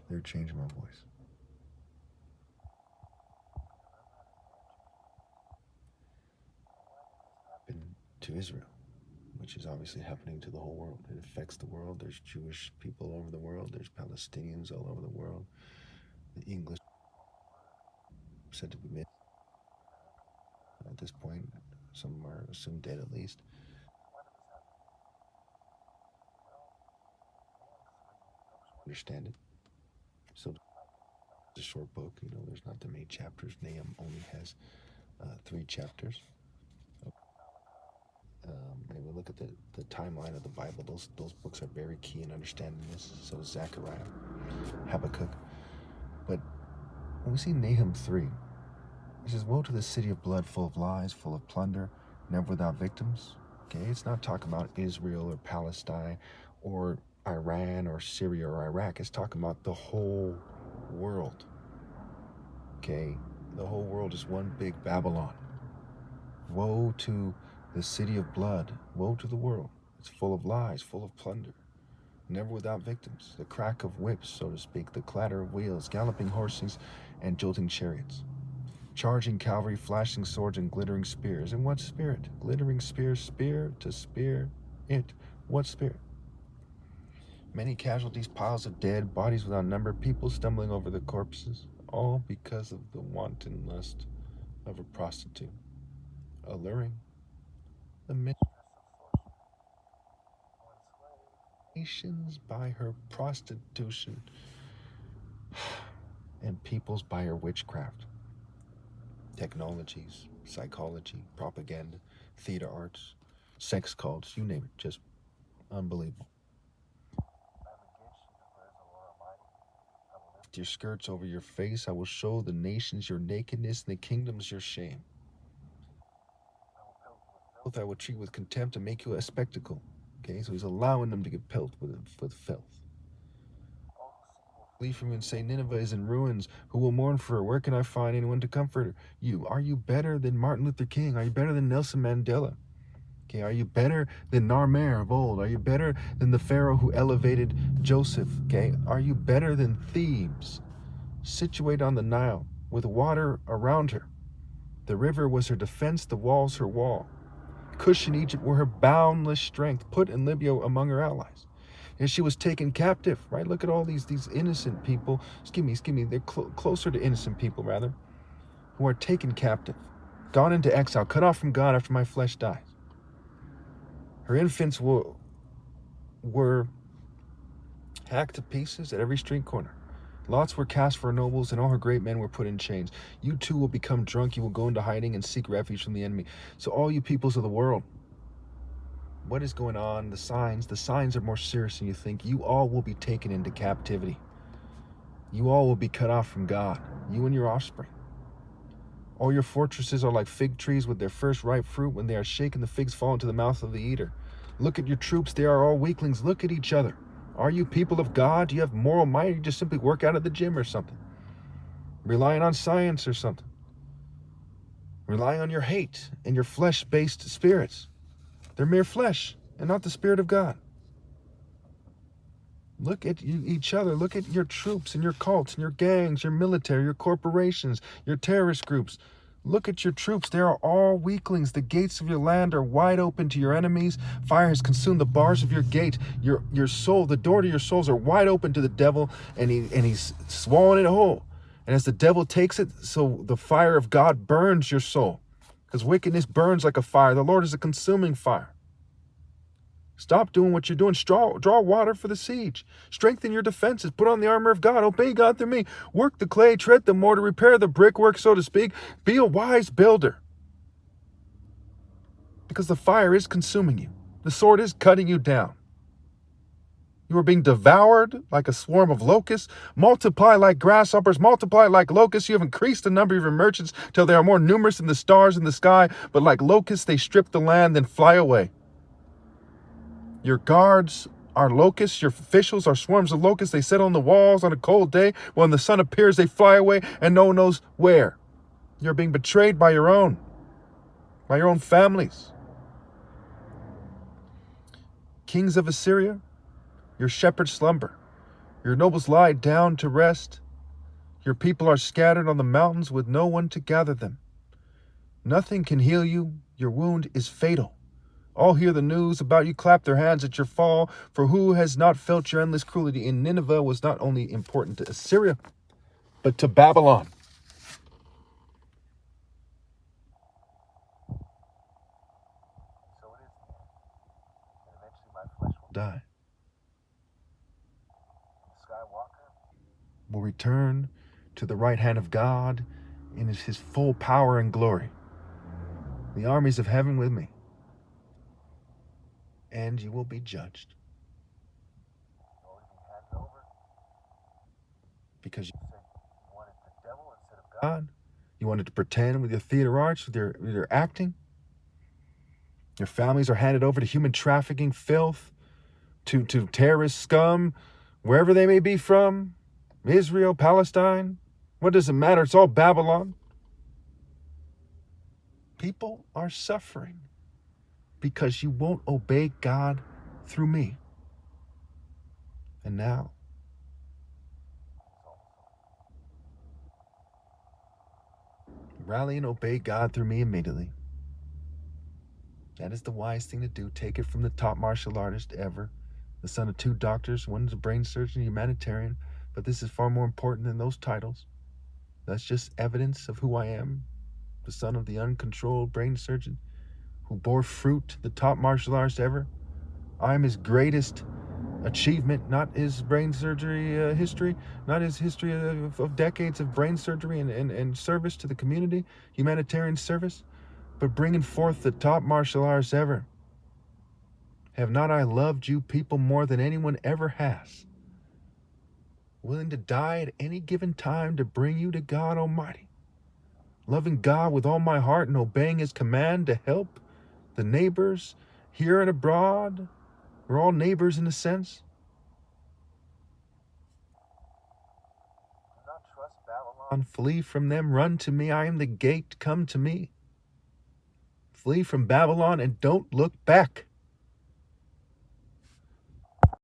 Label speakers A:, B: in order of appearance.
A: They're changing my voice. To Israel, which is obviously happening to the whole world. It affects the world. There's Jewish people all over the world. There's Palestinians all over the world. The English said to be missing at this point. Some are assumed dead at least. Understand it. So it's a short book. There's not that many chapters. Nahum only has 3 chapters. And we look at the timeline of the Bible. Those books are very key in understanding this. So is Zechariah, Habakkuk. But when we see Nahum 3, it says, "Woe to the city of blood, full of lies, full of plunder, never without victims." Okay, it's not talking about Israel or Palestine or Iran or Syria or Iraq. It's talking about the whole world. Okay, the whole world is one big Babylon. Woe to the city of blood. Woe to the world. It's full of lies, full of plunder, never without victims. The crack of whips, so to speak, the clatter of wheels, galloping horses, and jolting chariots. Charging cavalry, flashing swords, and glittering spears. In what spirit? Glittering spears, spear to spear it. What spirit? Many casualties, piles of dead, bodies without number, people stumbling over the corpses, all because of the wanton lust of a prostitute, alluring the nations by her prostitution, and peoples by her witchcraft. Technologies, psychology, propaganda, theater arts, sex cults, you name it, just unbelievable. Your skirts over your face, I will show the nations your nakedness and the kingdoms your shame. I will treat with contempt and make you a spectacle. Okay, so he's allowing them to get pelted with filth. Flee from you and say, Nineveh is in ruins. Who will mourn for her? Where can I find anyone to comfort you? Are you better than Martin Luther King? Are you better than Nelson Mandela? Okay, are you better than Narmer of old? Are you better than the Pharaoh who elevated Joseph? Okay, are you better than Thebes, situate on the Nile, with water around her? The river was her defense, the walls her wall. Cush in Egypt were her boundless strength, put in Libya among her allies. And she was taken captive, right? Look at all these innocent people. Excuse me, they're closer to innocent people, rather, who are taken captive, gone into exile, cut off from God after my flesh dies. Her infants were hacked to pieces at every street corner. Lots were cast for her nobles, and all her great men were put in chains. You too will become drunk. You will go into hiding and seek refuge from the enemy. So all you peoples of the world, what is going on? The signs are more serious than you think. You all will be taken into captivity. You all will be cut off from God, you and your offspring. All your fortresses are like fig trees with their first ripe fruit. When they are shaken, the figs fall into the mouth of the eater. Look at your troops. They are all weaklings. Look at each other. Are you people of God? Do you have moral might? Or you just simply work out at the gym or something? Relying on science or something? Relying on your hate and your flesh-based spirits. They're mere flesh and not the Spirit of God. Look at each other. Look at your troops and your cults and your gangs, your military, your corporations, your terrorist groups. Look at your troops. They are all weaklings. The gates of your land are wide open to your enemies. Fire has consumed the bars of your gate. Your soul, the door to your souls are wide open to the devil, and he's swallowing it whole. And as the devil takes it, so the fire of God burns your soul, because wickedness burns like a fire. The Lord is a consuming fire. Stop doing what you're doing. Draw water for the siege. Strengthen your defenses. Put on the armor of God. Obey God through me. Work the clay, tread the mortar, repair the brickwork, so to speak. Be a wise builder. Because the fire is consuming you. The sword is cutting you down. You are being devoured like a swarm of locusts. Multiply like grasshoppers. Multiply like locusts. You have increased the number of your merchants till they are more numerous than the stars in the sky. But like locusts, they strip the land, then fly away. Your guards are locusts. Your officials are swarms of locusts. They sit on the walls on a cold day. When the sun appears, they fly away, and no one knows where. You're being betrayed by your own families. Kings of Assyria, your shepherds slumber. Your nobles lie down to rest. Your people are scattered on the mountains with no one to gather them. Nothing can heal you. Your wound is fatal. All hear the news about you, clap their hands at your fall, for who has not felt your endless cruelty? In Nineveh was not only important to Assyria, but to Babylon. So it is the end, and eventually my flesh will die. The Skywalker will return to the right hand of God in his full power and glory. The armies of heaven with me. And you will be judged. Because you said you wanted the devil instead of God. You wanted to pretend with your theater arts, with your acting. Your families are handed over to human trafficking filth, to terrorist scum, wherever they may be from. Israel, Palestine. What does it matter? It's all Babylon. People are suffering because you won't obey God through me. And now, rally and obey God through me immediately. That is the wise thing to do. Take it from the top martial artist ever, the son of 2 doctors. One is a brain surgeon, a humanitarian, but this is far more important than those titles. That's just evidence of who I am, the son of the uncontrolled brain surgeon who bore fruit, the top martial artist ever. I am his greatest achievement, not his brain surgery history, not his history of decades of brain surgery and service to the community, humanitarian service, but bringing forth the top martial arts ever. Have not I loved you people more than anyone ever has? Willing to die at any given time to bring you to God Almighty. Loving God with all my heart and obeying his command to help the neighbors here and abroad. We're all neighbors in a sense. Do not trust Babylon. Flee from them. Run to me. I am the gate. Come to me. Flee from Babylon and don't look back.